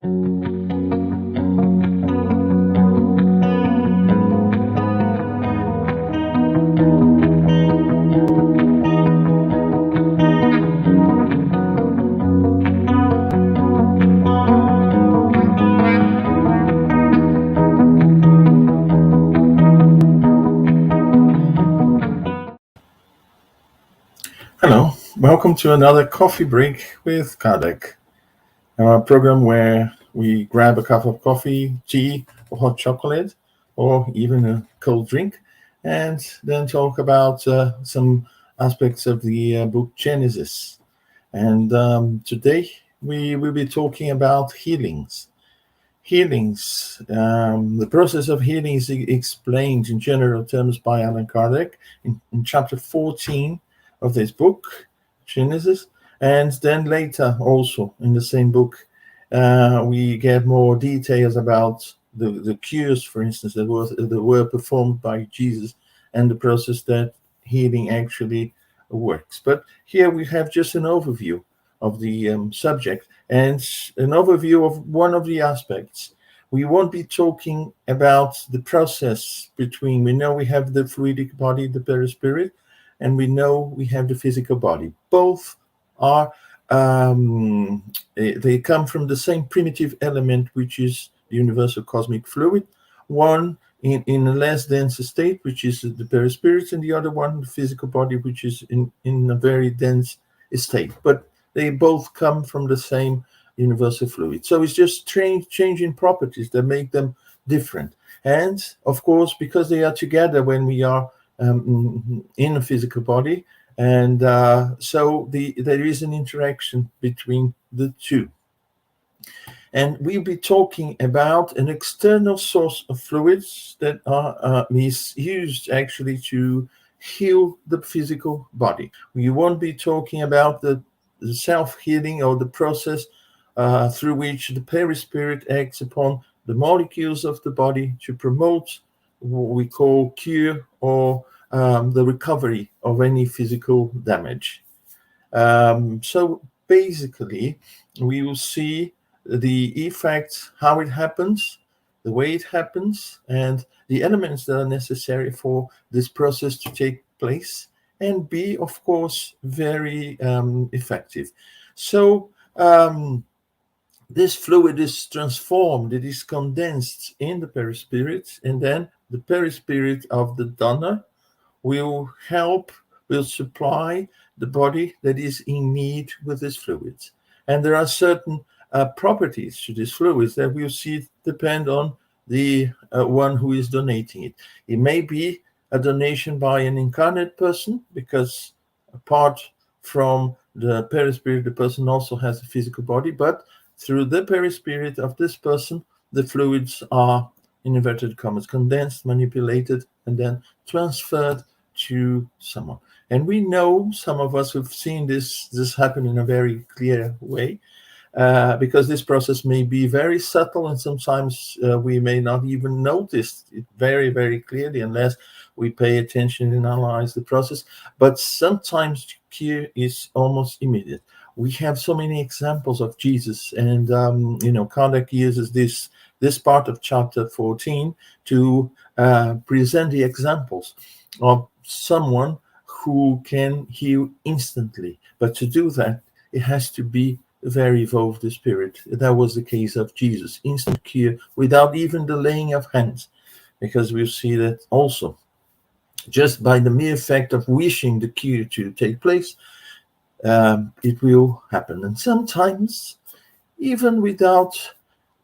Hello, welcome to another coffee break with Kardec, our program where we grab a cup of coffee, tea, or hot chocolate, or even a cold drink, and then talk about some aspects of the book Genesis. And today we will be talking about healings. The process of healing is explained in general terms by Allan Kardec in chapter 14 of this book, Genesis, and then later also in the same book we get more details about the cures, for instance, that were performed by Jesus and the process that healing actually works. But here we have just an overview of the subject and an overview of one of the aspects. We won't be talking about the process between, we know we have the fluidic body, the perispirit, and we know we have the physical body. Both are, they come from the same primitive element, which is the universal cosmic fluid. One in a less dense state, which is the perispirit, and the other one, the physical body, which is in a very dense state. But they both come from the same universal fluid. So it's just changing properties that make them different. And of course, because they are together when we are in a physical body, and so there is an interaction between the two. And we'll be talking about an external source of fluids that is used actually to heal the physical body. We won't be talking about the self-healing or the process through which the perispirit acts upon the molecules of the body to promote what we call cure or the recovery of any physical damage. So basically, we will see the effect, how it happens, the way it happens, and the elements that are necessary for this process to take place and be, of course, very effective. So this fluid is transformed, it is condensed in the perispirit, and then the perispirit of the donor will supply the body that is in need with this fluid. And there are certain properties to these fluids that we'll see depend on the one who is donating it. It may be a donation by an incarnate person, because apart from the perispirit, the person also has a physical body, but through the perispirit of this person, the fluids are, in inverted commas, condensed, manipulated, and then transferred to someone. And we know, some of us have seen this happen in a very clear way, because this process may be very subtle, and sometimes we may not even notice it very, very clearly unless we pay attention and analyze the process. But sometimes cure is almost immediate. We have so many examples of Jesus, and Kardec uses this part of chapter 14 to present the examples of someone who can heal instantly. But to do that, it has to be very evolved the spirit. That was the case of Jesus, instant cure without even the laying of hands, because we'll see that also just by the mere fact of wishing the cure to take place, it will happen. And sometimes even without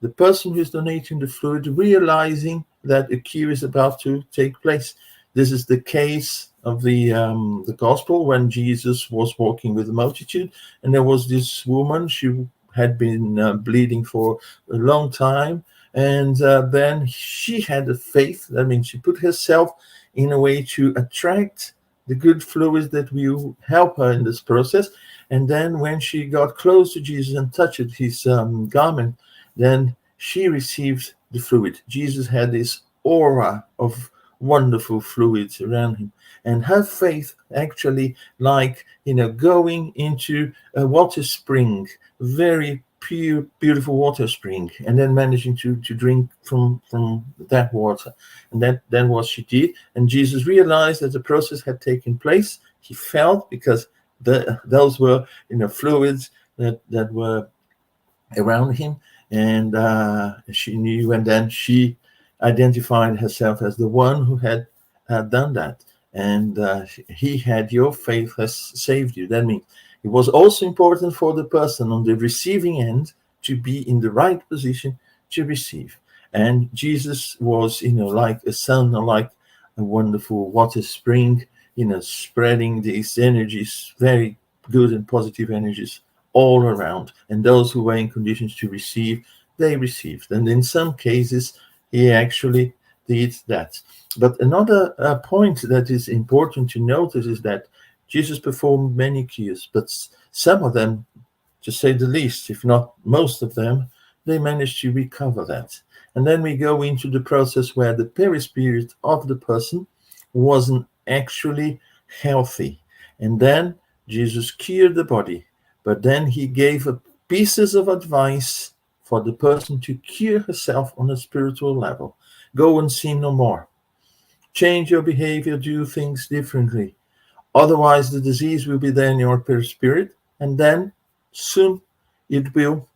the person who is donating the fluid realizing that a cure is about to take place. This is the case of the gospel when Jesus was walking with the multitude, and there was this woman. She had been bleeding for a long time, and then she had a faith. That means she put herself in a way to attract the good fluids that will help her in this process. And then when she got close to Jesus and touched his garment, then she received the fluid. Jesus had this aura of wonderful fluids around him, and her faith actually, like going into a water spring, very pure, beautiful water spring, and then managing to drink from that water. And that was she did. And Jesus realized that the process had taken place. He felt, because those were fluids that were around him, and she knew, and then she identified herself as the one who had done that. And he had, your faith has saved you. That means it was also important for the person on the receiving end to be in the right position to receive. And Jesus was, like a sun, or like a wonderful water spring, spreading these energies, very good and positive energies all around. And those who were in conditions to receive, they received. And in some cases, he actually did that. But another point that is important to notice is that Jesus performed many cures, but some of them, to say the least, if not most of them, they managed to recover that. And then we go into the process where the perispirit of the person wasn't actually healthy. And then Jesus cured the body, but then he gave pieces of advice for the person to cure herself on a spiritual level. Go and sin no more. Change your behavior, do things differently. Otherwise, the disease will be there in your perispirit, and then soon it will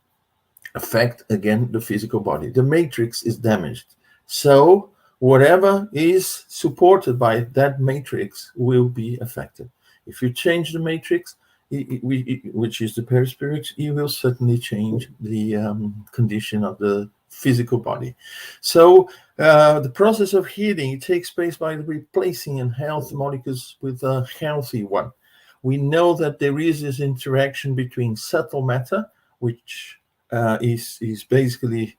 affect again the physical body. The matrix is damaged. So whatever is supported by that matrix will be affected. If you change the matrix, which is the perispirit, you will certainly change the condition of the physical body. So the process of healing takes place by replacing unhealthy molecules with a healthy one. We know that there is this interaction between subtle matter, which is basically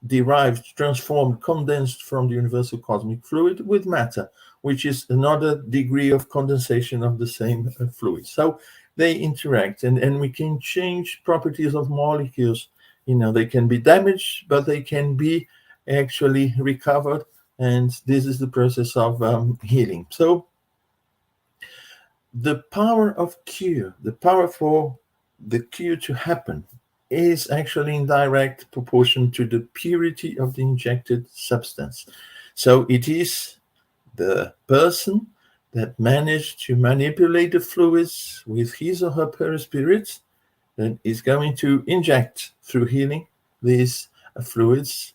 derived, transformed, condensed from the universal cosmic fluid, with matter, which is another degree of condensation of the same fluid. So they interact, and we can change properties of molecules. They can be damaged, but they can be actually recovered, and this is the process of healing. So the power of cure, the power for the cure to happen, is actually in direct proportion to the purity of the injected substance. So it is the person that managed to manipulate the fluids with his or her perispirit that is going to inject, through healing, these fluids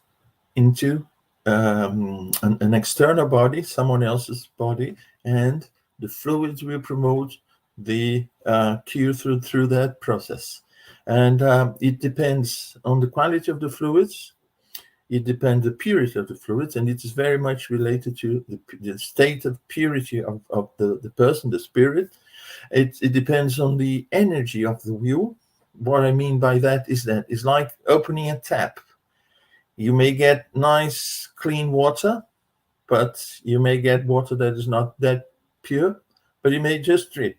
into an external body, someone else's body, and the fluids will promote the cure through that process. And it depends on the quality of the fluids. It depends on the purity of the fluids, and it is very much related to the state of purity of the person, the spirit. It depends on the energy of the will. What I mean by that is it's like opening a tap. You may get nice, clean water, but you may get water that is not that pure, but you may just drip.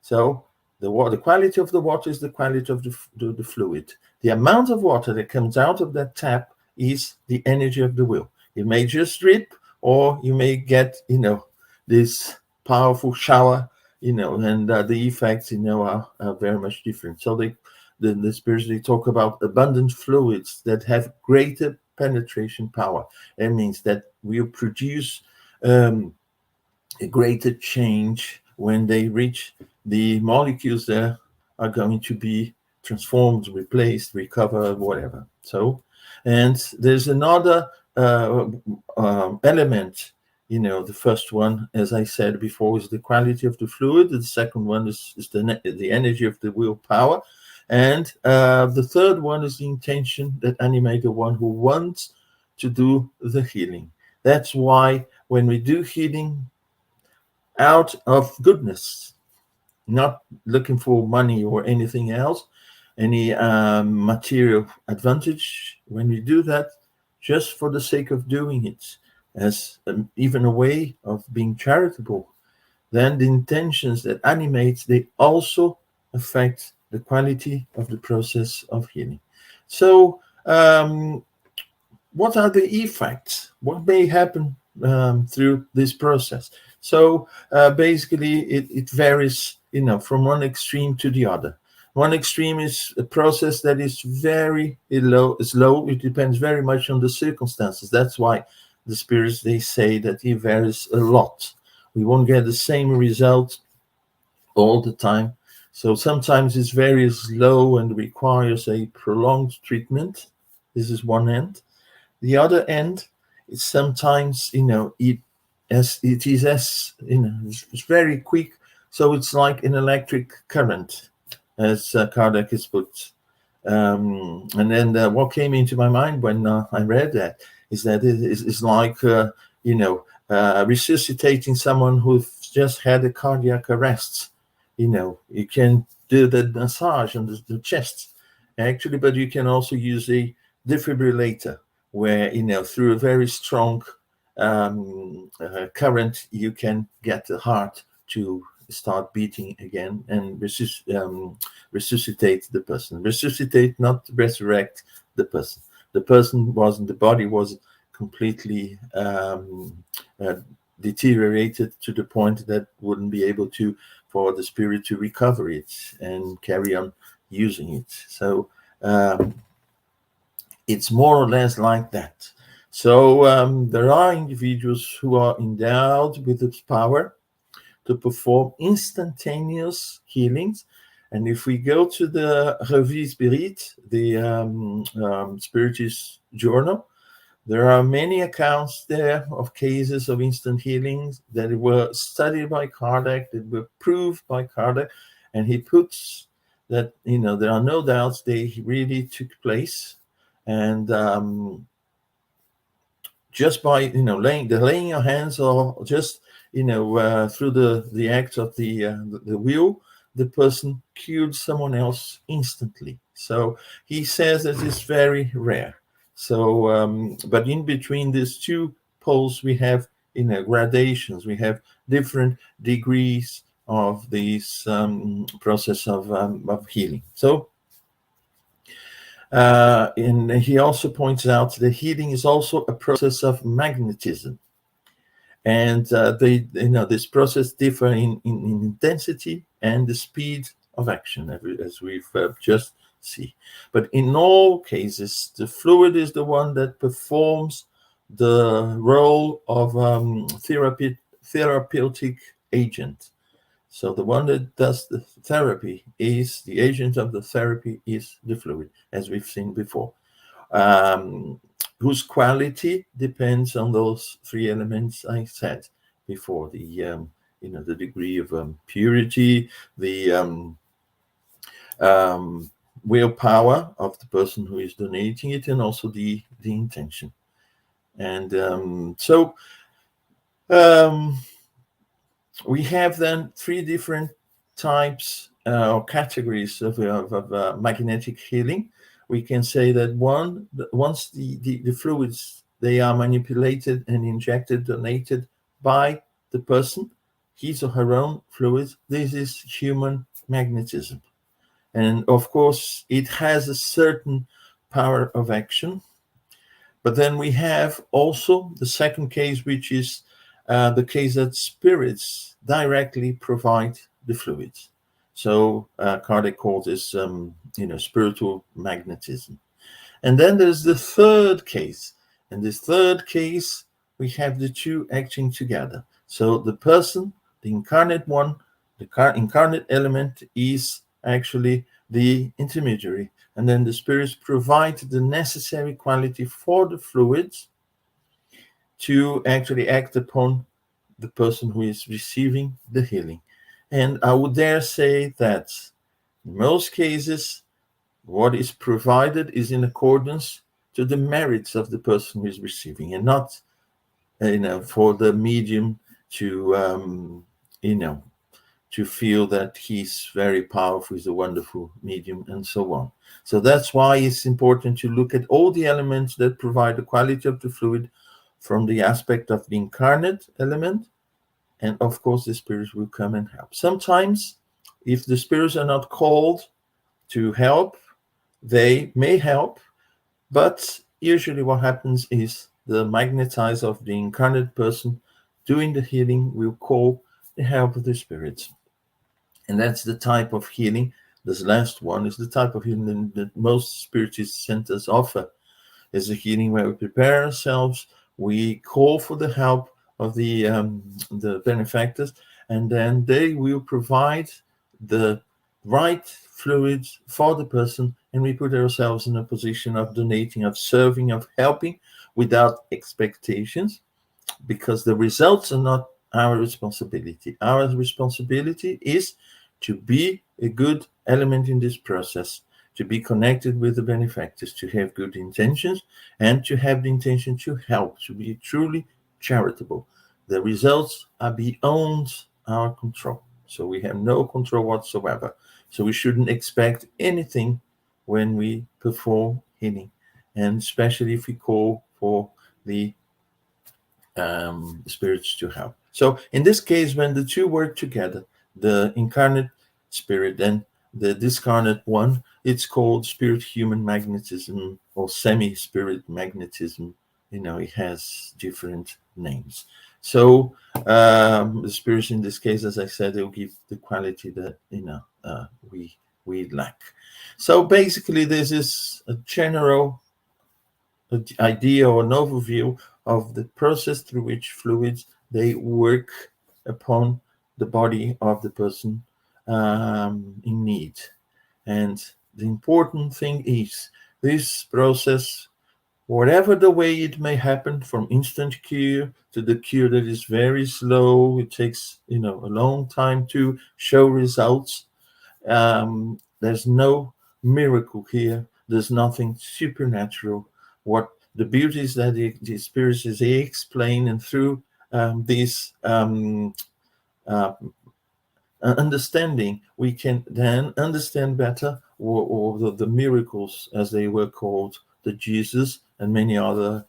So the quality of the water is the quality of the fluid. The amount of water that comes out of that tap is the energy of the will. It may just drip, or you may get, this powerful shower, and the effects, are very much different. So the spirits, they talk about abundant fluids that have greater penetration power. That means that will produce a greater change when they reach the molecules that are going to be transformed, replaced, recovered, whatever. So, and there's another element. The first one, as I said before, is the quality of the fluid. The second one is the energy of the willpower. And the third one is the intention that animates the one who wants to do the healing. That's why when we do healing out of goodness, not looking for money or anything else, any material advantage, when we do that just for the sake of doing it, as even a way of being charitable, then the intentions that animate, they also affect the quality of the process of healing. So what are the effects? What may happen through this process? So basically it varies, from one extreme to the other. One extreme is a process that is very slow. It depends very much on the circumstances. That's why the spirits, they say that it varies a lot. We won't get the same result all the time. So sometimes it's very slow and requires a prolonged treatment. This is one end. The other end is sometimes, it's very quick. So it's like an electric current, as Kardec has put. And then what came into my mind when I read that is that it's like, resuscitating someone who's just had a cardiac arrest. You can do the massage on the chest, actually, but you can also use a defibrillator where, through a very strong current, you can get the heart to start beating again and resuscitate the person. Resuscitate, not resurrect the person. The body was completely deteriorated to the point that wouldn't be able for the spirit to recover it and carry on using it. So it's more or less like that. So there are individuals who are endowed with its power to perform instantaneous healings. And if we go to the Revue Spirit, the Spiritist journal, there are many accounts there of cases of instant healings that were studied by Kardec, that were proved by Kardec, and he puts that, there are no doubts they really took place. And just by, laying your hands, or just, through the act of the will, the person cured someone else instantly. So he says that it's very rare. So, but in between these two poles, we have, gradations. We have different degrees of this process of healing. So, and he also points out that healing is also a process of magnetism. And this process differ in intensity and the speed of action, as we've just seen. But in all cases, the fluid is the one that performs the role of therapeutic agent. So the one that does the therapy is the agent of the therapy is the fluid, as we've seen before. Whose quality depends on those three elements I said before: the the degree of purity, the willpower of the person who is donating it, and also the intention. And so we have then three different types or categories of magnetic healing. We can say that once the fluids, they are manipulated and injected, donated by the person, his or her own fluids, this is human magnetism. And of course, it has a certain power of action. But then we have also the second case, which is the case that spirits directly provide the fluids. So Kardec calls this, spiritual magnetism. And then there's the third case. In this third case, we have the two acting together. So the person, the incarnate one, the incarnate element is actually the intermediary. And then the spirits provide the necessary quality for the fluids to actually act upon the person who is receiving the healing. And I would dare say that in most cases, what is provided is in accordance to the merits of the person who is receiving, and not, for the medium to, to feel that he's very powerful, he's a wonderful medium, and so on. So that's why it's important to look at all the elements that provide the quality of the fluid from the aspect of the incarnate element. And of course, the spirits will come and help. Sometimes, if the spirits are not called to help, they may help, but usually what happens is the magnetizer of the incarnate person doing the healing will call the help of the spirits. And that's the type of healing This last one is the type of healing that most spiritist centers offer. It's a healing where we prepare ourselves, we call for the help of the benefactors, and then they will provide the right fluids for the person, and we put ourselves in a position of donating, of serving, of helping without expectations, because the results are not our responsibility. Our responsibility is to be a good element in this process, to be connected with the benefactors, to have good intentions, and to have the intention to help, to be truly charitable. The results are beyond our control. So we have no control whatsoever. So we shouldn't expect anything when we perform healing, and especially if we call for the spirits to help. So in this case, when the two work together, the incarnate spirit and the discarnate one, it's called spirit-human magnetism or semi-spirit magnetism. It has different names. So the spirits in this case, as I said, they'll give the quality that we lack. So basically, this is a general idea or an overview of the process through which fluids they work upon the body of the person in need. And the important thing is this process, whatever the way it may happen, from instant cure to the cure that is very slow, it takes a long time to show results. There's no miracle here. There's nothing supernatural. What the beauty is that the spirits, they explain, and through this understanding, we can then understand better or the miracles, as they were called, that Jesus and many other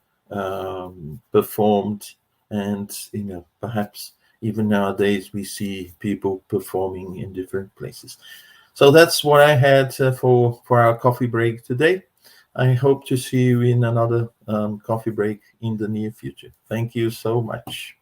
performed. And perhaps even nowadays we see people performing in different places. So that's what I had for our coffee break today. I hope to see you in another coffee break in the near future. Thank you so much.